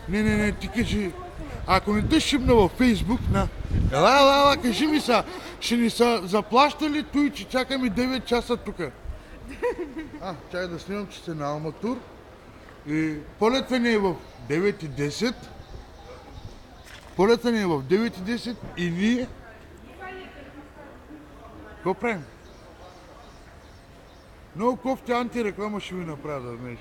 Не, ти кажи. Ако не те шибна във Фейсбук, ела, кажи ми са, ще ни са заплащали той, че чакаме 9 часа тука. Чакай да снимам, че сте на Алматур. И полета ни е в 9:10. Полета ни е в 9:10 и ние... Какво правим? Много кофти антиреклама ще ви направя, да знаеш.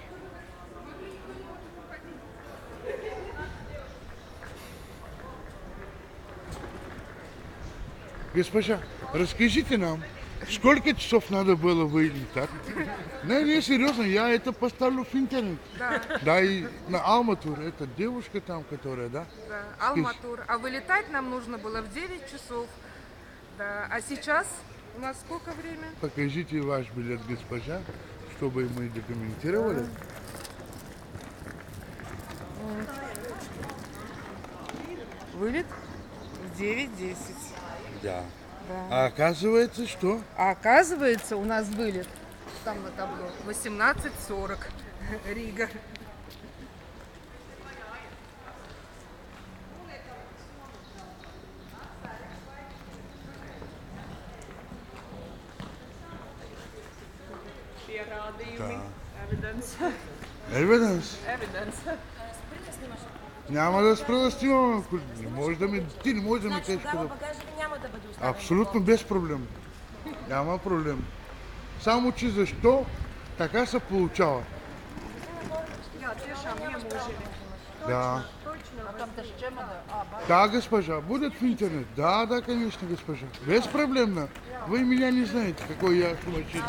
Госпожа, разкажите нам, сколько часов надо было вылетать? Не, серьезно, я это поставлю в интернет. Да, Да, и на Алматур, это девушка там, которая, да? да, Алматур. А вылетать нам нужно было в 9 часов. Да, а сейчас у нас сколько время? Покажите ваш билет, госпожа, чтобы мы документировали. Вылет в 9:10. Да. Да. А оказывается, что? А оказывается, у нас вылет там на табло 18:40. Рига. Да. Evidence. Evidence. Evidence. Няма да спра да снимам, ако не може да ми... Ти не можеш да ми кажеш Тогава къде. багажа ви няма да бъде оставен. Абсолютно без проблем. Няма проблем. Само, че защо така се получава? Да. Да, госпожа, будет в интернет. Да, конечно, госпожа. Беспроблемно. Вы меня не знаете, какой я сумасшедший.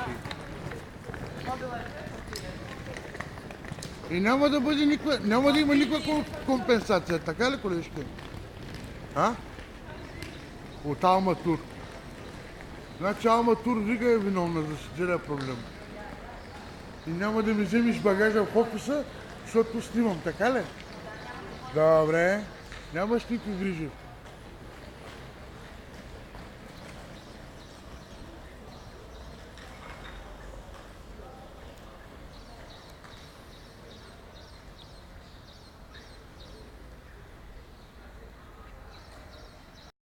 И няма да има никаква компенсация, така ли, колежка? От Алматур. Значи Алматур Рига е виновна за целия проблем. И няма да ми вземеш багажа в офиса, защото снимам, така ли? Добре, нямаш никакви грижи.